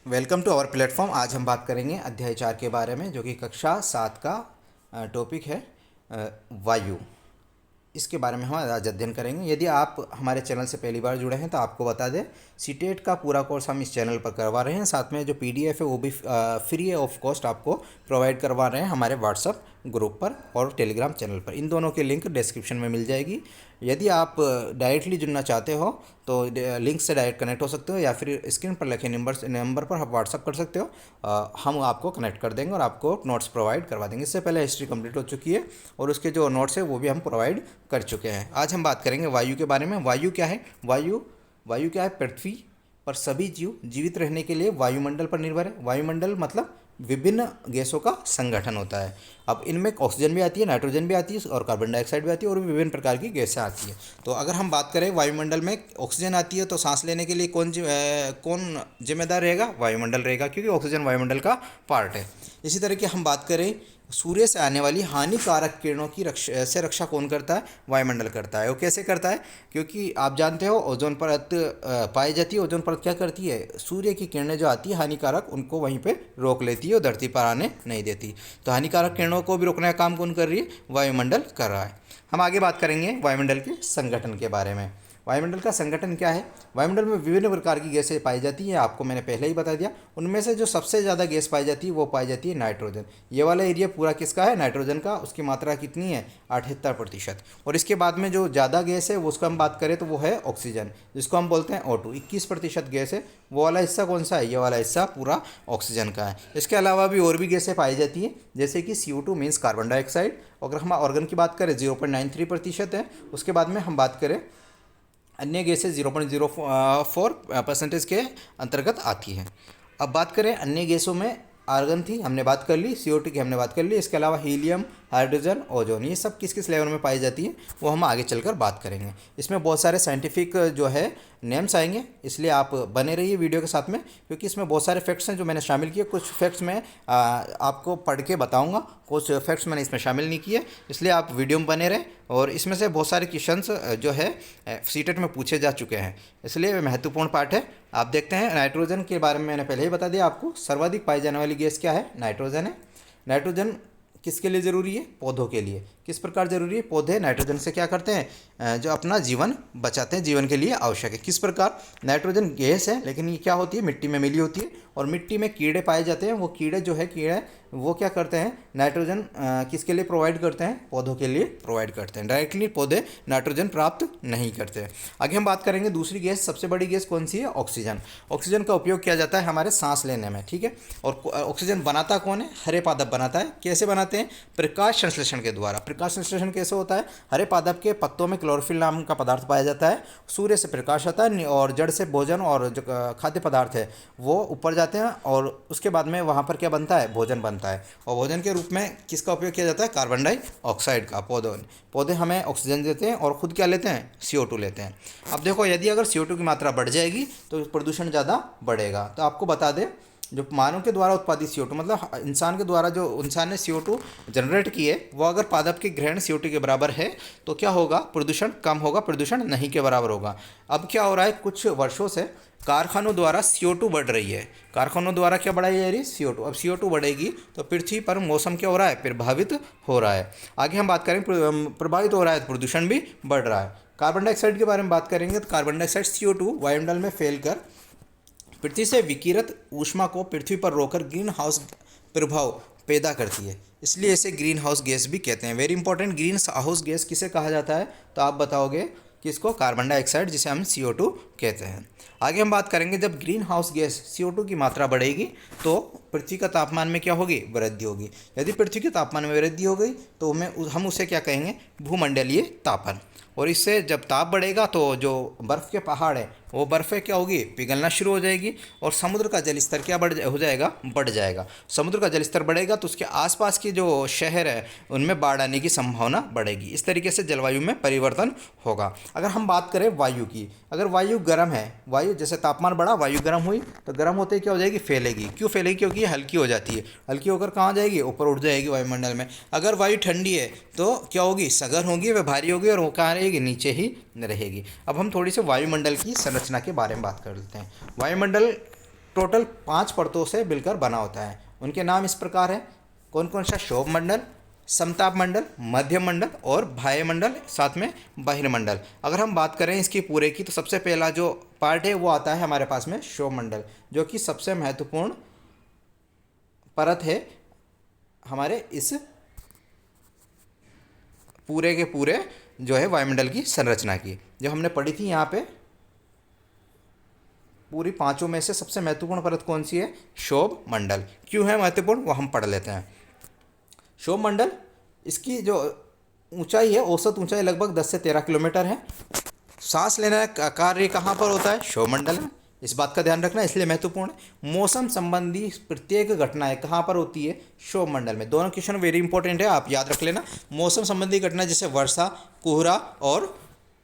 Welcome to our platform. आज हम बात करेंगे अध्याय 4 के बारे में, जो कि कक्षा 7 का टॉपिक है वायु। इसके बारे में हम आज अध्ययन करेंगे। यदि आप हमारे चैनल से पहली बार जुड़े हैं तो आपको बता दें, सीटेट का पूरा कोर्स हम इस चैनल पर करवा रहे हैं। साथ में जो पीडीएफ है वो भी फ्री ऑफ कॉस्ट आपको प्रोवाइड करवा रहे हैं हमारे व्हाट्सअप ग्रुप पर और टेलीग्राम चैनल पर। इन दोनों की लिंक डिस्क्रिप्शन में मिल जाएगी। यदि आप डायरेक्टली जुड़ना चाहते हो तो लिंक से डायरेक्ट कनेक्ट हो सकते हो, या फिर स्क्रीन पर लिखे नंबर पर आप व्हाट्सअप कर सकते हो। हम आपको कनेक्ट कर देंगे और आपको नोट्स प्रोवाइड करवा देंगे। इससे पहले हिस्ट्री कंप्लीट हो चुकी है और उसके जो नोट्स है वो भी हम प्रोवाइड कर चुके हैं। आज हम बात करेंगे वायु के बारे में। वायु क्या है? वायु क्या है? पृथ्वी पर सभी जीव जीवित रहने के लिए वायुमंडल पर निर्भर है। वायुमंडल मतलब विभिन्न गैसों का संगठन होता है। अब इनमें ऑक्सीजन भी आती है, नाइट्रोजन भी आती है और कार्बन डाइऑक्साइड भी आती है और भी विभिन्न प्रकार की गैसें आती है। तो अगर हम बात करें वायुमंडल में ऑक्सीजन आती है तो सांस लेने के लिए कौन जिम्मेदार रहेगा? वायुमंडल रहेगा, क्योंकि ऑक्सीजन वायुमंडल का पार्ट है। इसी तरह की हम बात करें, सूर्य से आने वाली हानिकारक किरणों की रक्षा कौन करता है? वायुमंडल करता है। वो कैसे करता है? क्योंकि आप जानते हो ओजोन परत पाई जाती है। ओजोन परत क्या करती है? सूर्य की किरणें जो आती है हानिकारक, उनको वहीं पे रोक लेती है और धरती पर आने नहीं देती। तो हानिकारक किरणों को भी रोकने का काम कौन कर रही है? वायुमंडल कर रहा है। हम आगे बात करेंगे वायुमंडल के संगठन के बारे में। वायुमंडल का संगठन क्या है? वायुमंडल में विभिन्न प्रकार की गैसें पाई जाती हैं, आपको मैंने पहले ही बता दिया। उनमें से जो सबसे ज़्यादा गैस पाई जाती है वो पाई जाती है नाइट्रोजन। ये वाला एरिया पूरा किसका है? नाइट्रोजन का। उसकी मात्रा कितनी है? 78%। और इसके बाद में जो ज़्यादा गैस है उसको हम बात करें तो वो है ऑक्सीजन, जिसको हम बोलते हैं O2। 21% गैस है। वो वाला हिस्सा कौन सा है? ये वाला हिस्सा पूरा ऑक्सीजन का है। इसके अलावा भी और भी गैसें पाई जाती हैं, जैसे कि CO2 मीन्स कार्बन डाइऑक्साइड। अगर हम ऑर्गन की बात करें 0.93% है। उसके बाद में हम बात करें अन्य गैसें 0.04% के अंतर्गत आती हैं। अब बात करें अन्य गैसों में, आर्गन थी, हमने बात कर ली। CO2 की हमने बात कर ली। इसके अलावा हीलियम, हाइड्रोजन, ओजोन, ये सब किस किस लेवल में पाई जाती है वो हम आगे चलकर बात करेंगे। इसमें बहुत सारे साइंटिफिक जो है नेम्स आएंगे, इसलिए आप बने रहिए वीडियो के साथ में, क्योंकि इसमें बहुत सारे फैक्ट्स हैं जो मैंने शामिल किए। कुछ फैक्ट्स मैं आपको पढ़ के बताऊंगा, कुछ फैक्ट्स मैंने इसमें शामिल नहीं किए, इसलिए आप वीडियो में बने रहें। और इसमें से बहुत सारे क्वेश्चंस जो है सीटेट में पूछे जा चुके हैं, इसलिए महत्वपूर्ण पार्ट है। आप देखते हैं नाइट्रोजन के बारे में मैंने पहले ही बता दिया आपको। सर्वाधिक पाई जाने वाली गैस क्या है? नाइट्रोजन है। नाइट्रोजन किसके लिए ज़रूरी है? पौधों के लिए। किस प्रकार ज़रूरी है? पौधे नाइट्रोजन से क्या करते हैं? जो अपना जीवन बचाते हैं, जीवन के लिए आवश्यक है। किस प्रकार? नाइट्रोजन गैस है, लेकिन ये क्या होती है? मिट्टी में मिली होती है और मिट्टी में कीड़े पाए जाते हैं। वो कीड़े जो है कीड़े वो क्या करते हैं? नाइट्रोजन किसके लिए प्रोवाइड करते हैं? पौधों के लिए प्रोवाइड करते हैं। डायरेक्टली पौधे नाइट्रोजन प्राप्त नहीं करते हैं। आगे हम बात करेंगे दूसरी गैस, सबसे बड़ी गैस कौन सी है? ऑक्सीजन। ऑक्सीजन का उपयोग किया जाता है हमारे सांस लेने में, ठीक है। और ऑक्सीजन बनाता कौन है? हरे पादप बनाता है। कैसे बनाते हैं? प्रकाश संश्लेषण के द्वारा। प्रकाश संश्लेषण कैसे होता है? हरे पादप के पत्तों में क्लोरोफिल नाम का पदार्थ पाया जाता है। सूर्य से प्रकाश आता है और जड़ से भोजन और जो खाद्य पदार्थ है वो ऊपर जाते हैं और उसके बाद में वहाँ पर क्या बनता है? भोजन बनता है। और भोजन के रूप में किसका उपयोग किया जाता है? कार्बन डाइऑक्साइड का। पौधे हमें ऑक्सीजन देते हैं और खुद क्या लेते हैं? CO2 लेते हैं। अब देखो, यदि अगर CO2 की मात्रा बढ़ जाएगी तो प्रदूषण ज़्यादा बढ़ेगा। तो आपको बता दें, जो मानव के द्वारा उत्पादित CO2 मतलब इंसान के द्वारा जो इंसान ने CO2 जनरेट की है, वो अगर पादप के ग्रहण CO2 के बराबर है तो क्या होगा? प्रदूषण कम होगा, प्रदूषण नहीं के बराबर होगा। अब क्या हो रहा है? कुछ वर्षों से कारखानों द्वारा CO2 बढ़ रही है। कारखानों द्वारा क्या बढ़ाई जा रही है? CO2। अब CO2 बढ़ेगी तो पृथ्वी पर मौसम क्या हो रहा है? प्रभावित हो रहा है। आगे हम बात करें, प्रभावित हो रहा है तो प्रदूषण भी बढ़ रहा है। कार्बन डाइऑक्साइड के बारे में बात करेंगे तो कार्बन डाइऑक्साइड CO2 वायुमंडल में फैलकर पृथ्वी से विकिरित ऊष्मा को पृथ्वी पर रोककर ग्रीन हाउस प्रभाव पैदा करती है, इसलिए इसे ग्रीन हाउस गैस भी कहते हैं। Very important, green house gas किसे कहा जाता है? तो आप बताओगे किसको? कार्बन डाइऑक्साइड, जिसे हम CO2 कहते हैं। आगे हम बात करेंगे, जब ग्रीन हाउस गैस CO2 की मात्रा बढ़ेगी तो पृथ्वी का तापमान में क्या होगी? वृद्धि होगी। यदि पृथ्वी के तापमान में वृद्धि हो गई तो हम उसे क्या कहेंगे? भूमंडलीय तापन। और इससे जब ताप बढ़ेगा तो जो बर्फ़ के पहाड़ है वो बर्फ़ें क्या होगी? पिघलना शुरू हो जाएगी और समुद्र का जल स्तर क्या हो जाएगा? बढ़ जाएगा। समुद्र का जल स्तर बढ़ेगा तो उसके आसपास के जो शहर है उनमें बाढ़ आने की संभावना बढ़ेगी। इस तरीके से जलवायु में परिवर्तन होगा। अगर हम बात करें वायु की, अगर वायु गर्म है, वायु जैसे तापमान बढ़ा, वायु गर्म हुई तो गर्म होते ही क्या हो जाएगी? फैलेगी। क्यों फैलेगी? क्योंकि ये हल्की हो जाती है। हल्की होकर कहाँ जाएगी? ऊपर उठ जाएगी वायुमंडल में। अगर वायु ठंडी है तो क्या होगी? सघन होगी, वह भारी होगी और वो कहाँ रहेगी? नीचे ही रहेगी। अब हम थोड़ी सी वायुमंडल की संरचना के बारे में बात कर लेते हैं। वायुमंडल टोटल 5 परतों से मिलकर बना होता है। उनके नाम इस प्रकार हैं, कौन कौन सा? क्षोभ मंडल, समताप मंडल, मध्य मंडल और बाह्य मंडल, साथ में बहिर्मंडल। अगर हम बात करें इसकी पूरे की, तो सबसे पहला जो पार्ट है वो आता है हमारे पास में क्षोभ मंडल, जो कि सबसे महत्वपूर्ण परत है हमारे इस पूरे के पूरे जो है वायुमंडल की संरचना की, जो हमने पढ़ी थी यहाँ पे। पूरी पांचों में से सबसे महत्वपूर्ण परत कौन सी है? क्षोभ मंडल। क्यों है महत्वपूर्ण, वो हम पढ़ लेते हैं। क्षोभ मंडल, इसकी जो ऊंचाई है, औसत ऊंचाई लगभग 10 से 13 किलोमीटर है। सांस लेने का कार्य कहाँ पर होता है? क्षोभ मंडल में। इस बात का ध्यान रखना, इसलिए महत्वपूर्ण है। मौसम संबंधी प्रत्येक घटनाएं कहाँ पर होती है? क्षोभ मंडल में। दोनों क्वेश्चन वेरी इंपॉर्टेंट है, आप याद रख लेना। मौसम संबंधी घटना जैसे वर्षा, कोहरा और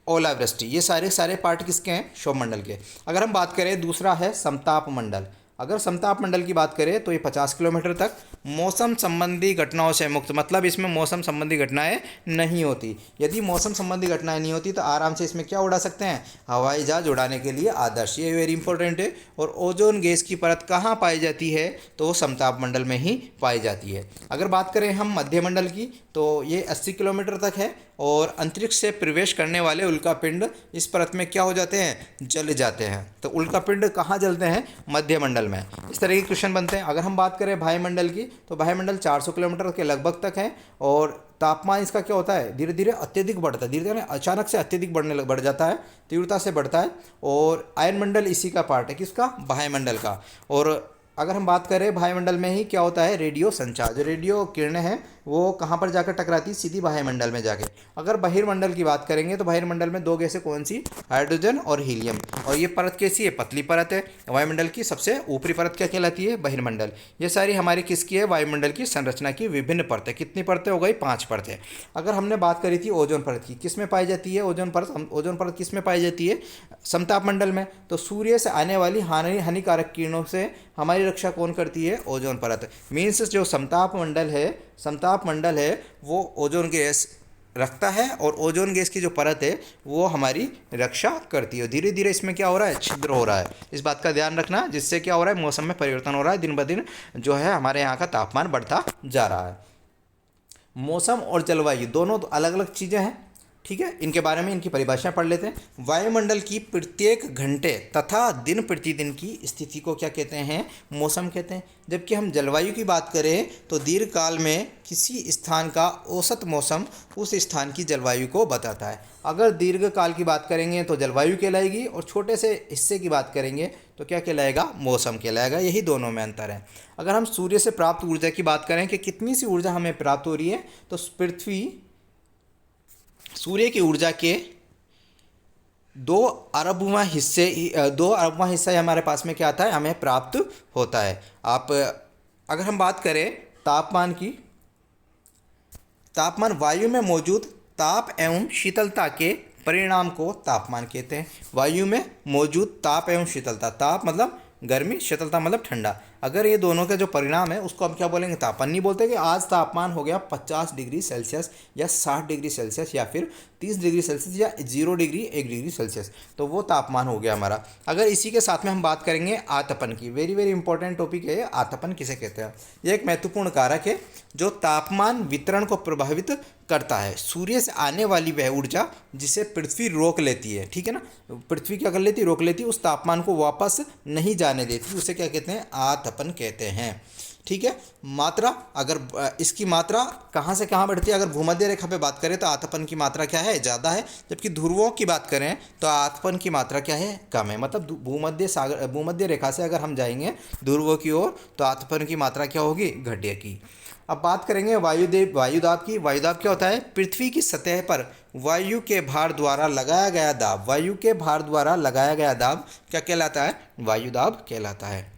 ओलावृष्टि, ये सारे पार्ट किसके हैं? क्षोभ मंडल के। अगर हम बात करें, दूसरा है समताप मंडल। अगर समताप मंडल की बात करें तो ये 50 किलोमीटर तक मौसम संबंधी घटनाओं से मुक्त, मतलब इसमें मौसम संबंधी घटनाएं नहीं होती। यदि मौसम संबंधी घटनाएं नहीं होती तो आराम से इसमें क्या उड़ा सकते हैं? हवाई जहाज उड़ाने के लिए आदर्श। ये वेरी इंपॉर्टेंट है। और ओजोन गैस की परत कहाँ पाई जाती है? तो वो समताप मंडल में ही पाई जाती है। अगर बात करें हम मध्य मंडल की, तो ये 80 किलोमीटर तक है और अंतरिक्ष से प्रवेश करने वाले उल्कापिंड इस परत में क्या हो जाते हैं? जल जाते हैं। तो उल्कापिंड कहाँ जलते हैं? मध्य मंडल में। इस तरह के क्वेश्चन बनते हैं। अगर हम बात करें वायुमंडल की, तो वायुमंडल 400 किलोमीटर के लगभग तक है और तापमान इसका क्या होता है? धीरे धीरे अत्यधिक बढ़ता है, धीरे धीरे अचानक से अत्यधिक बढ़ जाता है, तीव्रता से बढ़ता है। और आयनमंडल इसी का पार्ट है, किसका? वायुमंडल का। और अगर हम बात करें वायुमंडल में ही क्या होता है? रेडियो संचार, जो रेडियो किरणें हैं वो कहाँ पर जाकर टकराती है? सीधी वायुमंडल में जाके। अगर बहिर्मंडल की बात करेंगे तो बहिर्मंडल में दो गैसें कौन सी? हाइड्रोजन और हीलियम। और ये परत कैसी है? पतली परत है। वायुमंडल की सबसे ऊपरी परत क्या कहलाती है? बहिर्मंडल। ये सारी हमारी किसकी है? वायुमंडल की संरचना की विभिन्न परतें। कितनी परतें हो गई? 5 परतें। अगर हमने बात करी थी ओजोन परत की, किस में पाई जाती है ओजोन परत? ओजोन परत किस में पाई जाती है? समताप मंडल में। तो सूर्य से आने वाली हानिकारक किरणों से हमारी रक्षा कौन करती है? ओजोन परत। मीन्स जो समताप मंडल है वो ओजोन गैस रखता है और ओजोन गैस की जो परत है वो हमारी रक्षा करती है। धीरे धीरे इसमें क्या हो रहा है? छिद्र हो रहा है। इस बात का ध्यान रखना, जिससे क्या हो रहा है? मौसम में परिवर्तन हो रहा है। दिन ब दिन जो है हमारे यहाँ का तापमान बढ़ता जा रहा है। मौसम और जलवायु दोनों तो अलग अलग चीज़ें हैं, ठीक है। इनके बारे में इनकी परिभाषाएं पढ़ लेते हैं। वायुमंडल की प्रत्येक घंटे तथा दिन प्रतिदिन की स्थिति को क्या कहते हैं? मौसम कहते हैं। जबकि हम जलवायु की बात करें तो दीर्घकाल में किसी स्थान का औसत मौसम उस स्थान की जलवायु को बताता है। अगर दीर्घकाल की बात करेंगे तो जलवायु कहलाएगी और छोटे से हिस्से की बात करेंगे तो क्या कहलाएगा? मौसम कहलाएगा। यही दोनों में अंतर है। अगर हम सूर्य से प्राप्त ऊर्जा की बात करें कि कितनी सी ऊर्जा हमें प्राप्त हो रही है, तो सूर्य की ऊर्जा के 2 अरबवां हिस्सा हमारे पास में क्या आता है? हमें प्राप्त होता है। अगर हम बात करें तापमान की, तापमान वायु में मौजूद ताप एवं शीतलता के परिणाम को तापमान कहते हैं। वायु में मौजूद ताप एवं शीतलता, ताप मतलब गर्मी, शीतलता मतलब ठंडा, अगर ये दोनों का जो परिणाम है उसको हम क्या बोलेंगे? तापमान। नहीं बोलते कि आज तापमान हो गया 50 डिग्री सेल्सियस या 60 डिग्री सेल्सियस या फिर 30 डिग्री सेल्सियस या 0 डिग्री 1 डिग्री सेल्सियस, तो वो तापमान हो गया हमारा। अगर इसी के साथ में हम बात करेंगे आतपन की, वेरी वेरी इंपॉर्टेंट टॉपिक है। आतपन किसे कहते हैं? ये एक महत्वपूर्ण कारक है जो तापमान वितरण को प्रभावित करता है। सूर्य से आने वाली वह ऊर्जा जिसे पृथ्वी रोक लेती है, ठीक है ना, पृथ्वी क्या कर लेती है? रोक लेती है, उस तापमान को वापस नहीं जाने देती, उसे क्या कहते हैं? आतपन कहते हैं, ठीक है। मात्रा, अगर इसकी मात्रा कहाँ से कहाँ बढ़ती है? अगर भूमध्य रेखा पे बात करें तो आतपन की मात्रा क्या है? ज़्यादा है। जबकि ध्रुवों की बात करें तो आतपन की मात्रा क्या है? कम है। मतलब भूमध्य रेखा से अगर हम जाएंगे ध्रुवों की ओर तो आतपन की मात्रा क्या होगी? घटेगी। अब बात करेंगे वायुदाब की। वायुदाब क्या होता है? पृथ्वी की सतह पर वायु के भार द्वारा लगाया गया दाब। वायु के भार द्वारा लगाया गया दाब क्या कहलाता है? वायुदाब कहलाता है।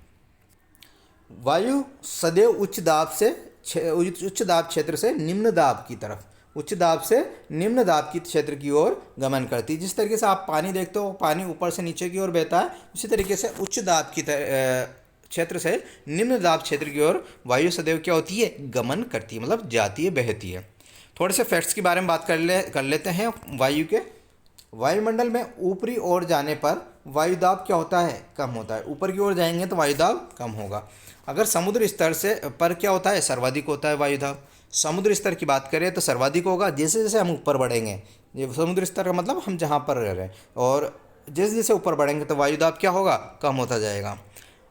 वायु सदैव उच्च दाब क्षेत्र से निम्न दाब की तरफ, उच्च दाब से निम्न दाब की क्षेत्र की ओर गमन करती है। जिस तरीके से आप पानी देखते हो, पानी ऊपर से नीचे की ओर बहता है, उसी तरीके से उच्च दाब की क्षेत्र से निम्न दाब क्षेत्र की ओर वायु सदैव क्या होती है? गमन करती है, मतलब जाती है, बहती है। थोड़े से फैक्ट्स के बारे में बात कर लेते हैं वायु के। वायुमंडल में ऊपरी ओर जाने पर वायुदाब क्या होता है, कम होता है। ऊपर की ओर जाएंगे तो वायुदाब कम होगा। अगर समुद्र स्तर से पर क्या होता है, सर्वाधिक होता है वायुदाब। समुद्र स्तर की बात करें तो सर्वाधिक होगा जैसे जैसे हम ऊपर बढ़ेंगे। ये समुद्र स्तर का मतलब हम जहाँ पर रह रहे हैं, और जैसे जैसे ऊपर बढ़ेंगे तो वायुदाब क्या होगा, कम होता जाएगा।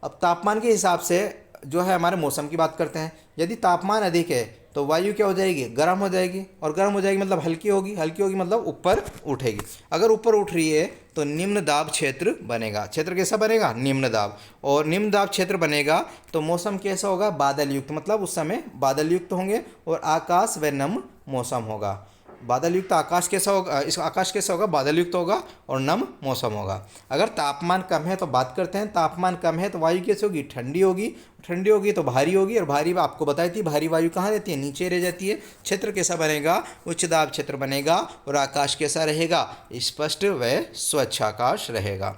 अब तापमान के हिसाब से जो है हमारे मौसम की बात करते हैं। यदि तापमान अधिक है तो वायु क्या हो जाएगी, गर्म हो जाएगी, और गर्म हो जाएगी मतलब हल्की होगी, हल्की होगी मतलब ऊपर उठेगी। अगर ऊपर उठ रही है तो निम्न दाब क्षेत्र बनेगा। क्षेत्र कैसा बनेगा, निम्न दाब। और निम्न दाब क्षेत्र बनेगा तो मौसम कैसा होगा, बादल युक्त, मतलब उस समय बादल युक्त होंगे और आकाश व नम मौसम होगा। बादल युक्त आकाश कैसा होगा, इस आकाश कैसा होगा, बादल युक्त होगा और नम मौसम होगा। अगर तापमान कम है तो बात करते हैं, तापमान कम है तो वायु कैसी होगी, ठंडी होगी। ठंडी होगी तो भारी होगी, और भारी आपको बताई थी भारी वायु कहाँ रहती है, नीचे रह जाती है। क्षेत्र कैसा बनेगा, उच्च दाब क्षेत्र बनेगा, और आकाश कैसा रहेगा, स्पष्ट व स्वच्छ आकाश रहेगा।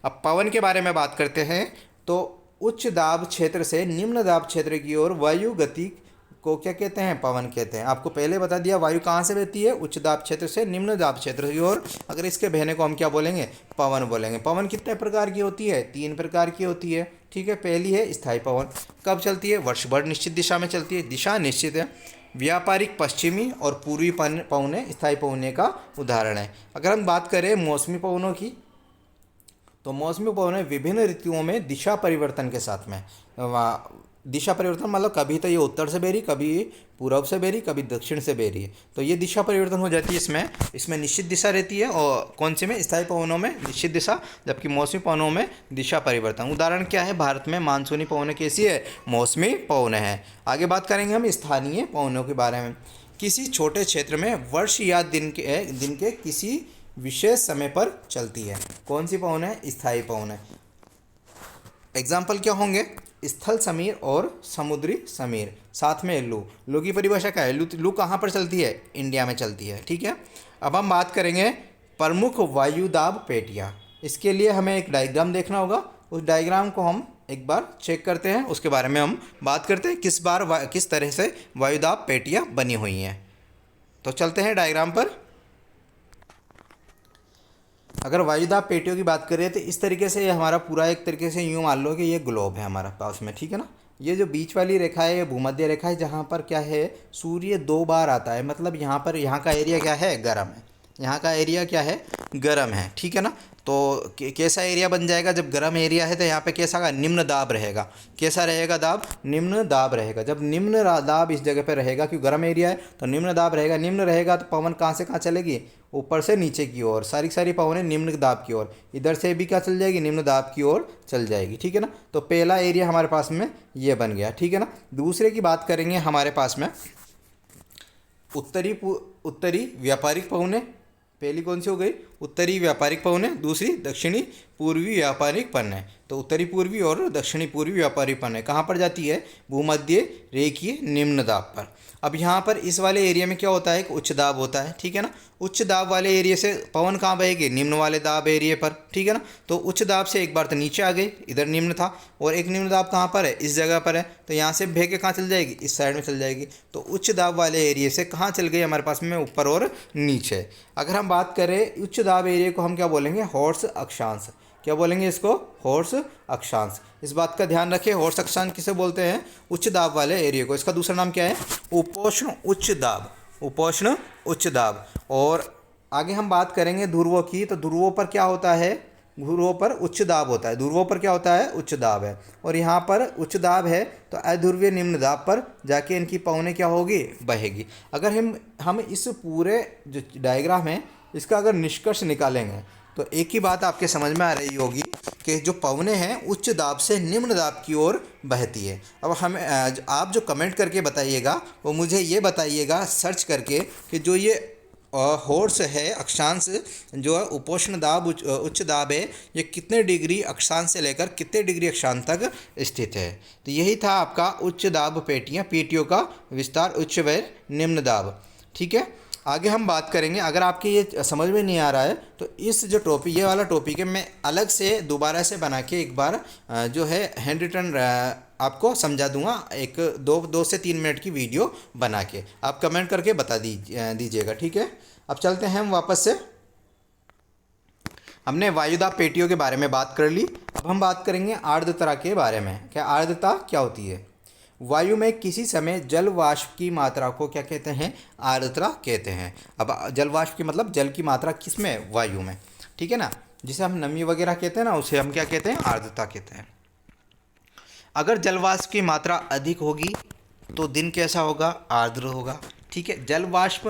अब पवन के बारे में बात करते हैं तो उच्च दाब क्षेत्र से निम्न दाब क्षेत्र की ओर वायु गति को क्या कहते हैं, पवन कहते हैं। आपको पहले बता दिया वायु कहाँ से बहती है, उच्च दाब क्षेत्र से निम्न दाब क्षेत्र की ओर। अगर इसके बहने को हम क्या बोलेंगे, पवन बोलेंगे। पवन कितने प्रकार की होती है, 3 प्रकार की होती है, ठीक है। पहली है स्थायी पवन, कब चलती है, वर्ष भर निश्चित दिशा में चलती है, दिशा निश्चित है। व्यापारिक पश्चिमी और पूर्वी पवनें स्थायी पवने का उदाहरण है। अगर हम बात करें मौसमी पवनों की तो मौसमी पवनें विभिन्न ऋतुओं में दिशा परिवर्तन के साथ में, दिशा परिवर्तन मतलब कभी तो ये उत्तर से बह रही, कभी पूर्व से बह रही, कभी दक्षिण से बह रही है, तो ये दिशा परिवर्तन हो जाती है। इसमें निश्चित दिशा रहती है, और कौन सी में, स्थायी पवनों में निश्चित दिशा, जबकि मौसमी पवनों में दिशा परिवर्तन। उदाहरण क्या है, भारत में मानसूनी पवनें कैसी है, मौसमी पवनें हैं। आगे बात करेंगे हम स्थानीय पवनों के बारे में। किसी छोटे क्षेत्र में वर्ष या दिन के किसी विशेष समय पर चलती है। कौन सी पवन है, स्थायी पवन है। एग्जाम्पल क्या होंगे, स्थल समीर और समुद्री समीर। साथ में लू की परिभाषा क्या है, लू कहाँ पर चलती है, इंडिया में चलती है, ठीक है। अब हम बात करेंगे प्रमुख वायुदाब पेटियाँ। इसके लिए हमें एक डायग्राम देखना होगा, उस डायग्राम को हम एक बार चेक करते हैं, उसके बारे में हम बात करते हैं किस तरह से वायुदाब पेटियाँ बनी हुई हैं। तो चलते हैं डायग्राम पर। अगर वायुदाब पेटियों की बात करें तो इस तरीके से ये हमारा पूरा एक तरीके से यूँ मान लो कि ये ग्लोब है हमारा पास में, ठीक है ना। ये जो बीच वाली रेखा है ये भूमध्य रेखा है, जहाँ पर क्या है, सूर्य 2 बार आता है, मतलब यहाँ का एरिया क्या है, गर्म है। यहाँ का एरिया क्या है, गर्म है, ठीक है ना। तो कैसा एरिया बन जाएगा, जब गर्म एरिया है तो यहाँ पे कैसा का निम्न दाब रहेगा। कैसा रहेगा दाब, निम्न दाब रहेगा। जब निम्न दाब इस जगह पे रहेगा, क्योंकि गर्म एरिया है तो निम्न दाब रहेगा। निम्न रहेगा तो पवन कहाँ से कहाँ चलेगी, ऊपर से नीचे की ओर। सारी पवनें निम्न दाब की ओर, इधर से भी क्या चल जाएगी, निम्न दाब की ओर चल जाएगी, ठीक है ना। तो पहला एरिया हमारे पास में ये बन गया, ठीक है ना। दूसरे की बात करेंगे हमारे पास में उत्तरी व्यापारिक पवनें। पहली कौन सी हो गई, उत्तरी व्यापारिक पवनें। दूसरी दक्षिणी पूर्वी व्यापारिक पवनें। तो उत्तरी पूर्वी और दक्षिणी पूर्वी व्यापारिक पवनें कहाँ पर जाती है, भूमध्य रेखीय निम्न दाब पर। अब यहाँ पर इस वाले एरिया में क्या होता है, एक उच्च दाब होता है, ठीक है ना। उच्च दाब वाले एरिया से पवन कहाँ बहेगी, निम्न वाले दाब एरिया पर, ठीक है ना। तो उच्च दाब से एक बार तो नीचे आ गई, इधर निम्न था, और एक निम्न दाब कहाँ पर है, इस जगह पर है, तो यहाँ से बह के कहाँ चल जाएगी, इस साइड में चल जाएगी। तो उच्च दाब वाले एरिया से कहाँ चल गई हमारे पास में, ऊपर और नीचे। अगर हम बात करें उच्च दाब एरिया को हम क्या बोलेंगे, हॉर्स अक्षांश। क्या बोलेंगे इसको, हॉर्स अक्षांश। इस बात का ध्यान रखें, हॉर्स अक्षांश किसे बोलते हैं, उच्च दाब वाले एरिया को। इसका दूसरा नाम क्या है, उपोष्ण उच्च दाब, उपोष्ण उच्च दाब। और आगे हम बात करेंगे ध्रुवों की, तो ध्रुवों पर क्या होता है, ध्रुवों पर उच्च दाब होता है। ध्रुवों पर क्या होता है, उच्च दाब है, और यहाँ पर उच्च दाब है तो अध्रुवीय निम्न दाब पर जाके इनकी पवनें क्या होगी, बहेगी। अगर हम इस पूरे जो डायग्राम है इसका अगर निष्कर्ष निकालेंगे तो एक ही बात आपके समझ में आ रही होगी कि जो पवनें हैं उच्च दाब से निम्न दाब की ओर बहती है। अब हमें आप जो कमेंट करके बताइएगा वो मुझे ये बताइएगा सर्च करके कि जो ये हॉर्स है अक्षांश, जो है उपोष्ण दाब उच्च दाब है, ये कितने डिग्री अक्षांश से लेकर कितने डिग्री अक्षांश तक स्थित है। तो यही था आपका उच्च दाब पेटियों का विस्तार, उच्च व निम्न दाब, ठीक है। आगे हम बात करेंगे, अगर आपके ये समझ में नहीं आ रहा है तो इस जो टॉपिक, ये वाला टॉपिक है, मैं अलग से दोबारा से बना के एक बार जो है हैंड रिटन आपको समझा दूंगा, एक 2 से 3 मिनट की वीडियो बना के। आप कमेंट करके बता दीजिएगा, ठीक है। अब चलते हैं हम वापस से। हमने वायुदाब पेटियों के बारे में बात कर ली। अब हम बात करेंगे आर्द्रता के बारे में। क्या आर्द्रता क्या होती है? वायु में किसी समय जल वाष्प की मात्रा को क्या कहते हैं? आर्द्रता कहते हैं। अब जल वाष्प की मतलब जल की मात्रा किस में? वायु में, ठीक है ना। जिसे हम नमी वगैरह कहते हैं ना, उसे हम क्या कहते हैं? आर्द्रता कहते हैं। अगर जल वाष्प की मात्रा अधिक होगी तो दिन कैसा होगा? आर्द्र होगा, ठीक है। जल वाष्प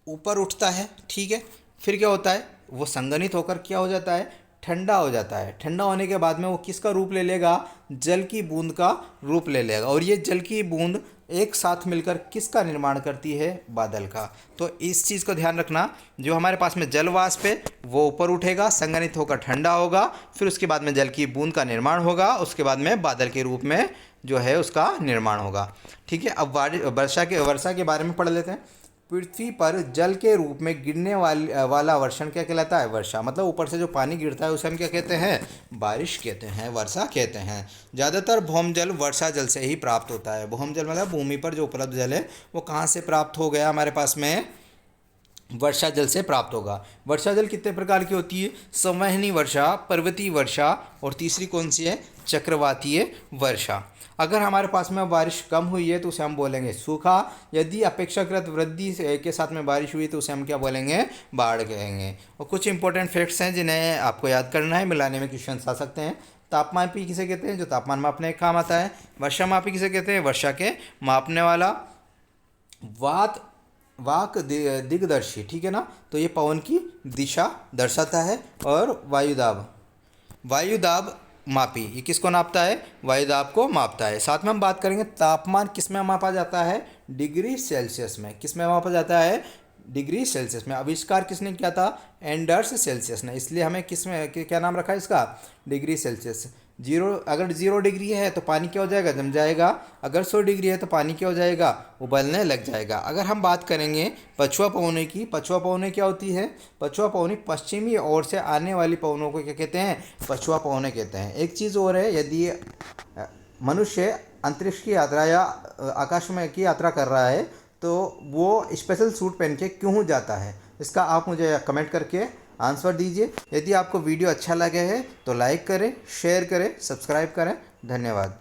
ऊपर उठता है, ठीक है, फिर क्या होता है? वो संघनित होकर क्या हो जाता है? ठंडा हो जाता है। ठंडा होने के बाद में वो किसका रूप ले लेगा? जल की बूंद का रूप ले लेगा। और ये जल की बूंद एक साथ मिलकर किसका निर्माण करती है? बादल का। तो इस चीज़ को ध्यान रखना, जो हमारे पास में जल वाष्प है वो ऊपर उठेगा, संघनित होकर ठंडा होगा, फिर उसके बाद में जल की बूंद का निर्माण होगा, उसके बाद में बादल के रूप में जो है उसका निर्माण होगा, ठीक है। अब वर्षा के बारे में पढ़ लेते हैं। पृथ्वी पर जल के रूप में गिरने वाला वर्षण क्या कहलाता है? वर्षा। मतलब ऊपर से जो पानी गिरता है उसे हम क्या कहते हैं? बारिश कहते हैं, वर्षा कहते हैं। ज़्यादातर भौम जल वर्षा जल से ही प्राप्त होता है। भौम जल मतलब भूमि पर जो उपलब्ध जल है वो कहाँ से प्राप्त हो गया? हमारे पास में वर्षा जल से प्राप्त होगा। वर्षा जल कितने प्रकार की होती है? संवहनी वर्षा, पर्वतीय वर्षा, और तीसरी कौन सी है? चक्रवातीय वर्षा। अगर हमारे पास में बारिश कम हुई है तो उसे हम बोलेंगे सूखा। यदि अपेक्षाकृत वृद्धि के साथ में बारिश हुई तो उसे हम क्या बोलेंगे? बाढ़ कहेंगे। और कुछ इंपॉर्टेंट फैक्ट्स हैं जिन्हें आपको याद करना है, मिलाने में क्वेश्चन आ सकते हैं। तापमापी किसे कहते हैं? जो तापमान मापने का काम आता है। वर्षा मापी किसे कहते हैं? वर्षा के मापने वाला। वाक दिग्दर्शी, ठीक है ना, तो ये पवन की दिशा दर्शाता है। और वायुदाब मापी, ये किसको नापता है? वायुदाब को मापता है। साथ में हम बात करेंगे तापमान किस में मापा जाता है? डिग्री सेल्सियस में। किस में मापा जाता है? डिग्री सेल्सियस में। आविष्कार किसने किया था? एंडर्स सेल्सियस ने, इसलिए हमें किस में क्या नाम रखा है इसका? Degree Celsius. अगर 0 डिग्री है तो पानी क्या हो जाएगा? जम जाएगा। अगर 100 डिग्री है तो पानी क्या हो जाएगा? उबलने लग जाएगा। अगर हम बात करेंगे पछुआ पवनों की, पछुआ पवनें क्या होती है? पछुआ पवनें पश्चिमी ओर से आने वाली पवनों को क्या कहते हैं? पछुआ पवनें कहते हैं। एक चीज़ और है, यदि मनुष्य अंतरिक्ष की यात्रा या आकाश में की यात्रा कर रहा है तो वो स्पेशल सूट पहन के क्यों जाता है? इसका आप मुझे कमेंट करके आंसर दीजिए। यदि आपको वीडियो अच्छा लगे है तो लाइक करें, शेयर करें, सब्सक्राइब करें। धन्यवाद।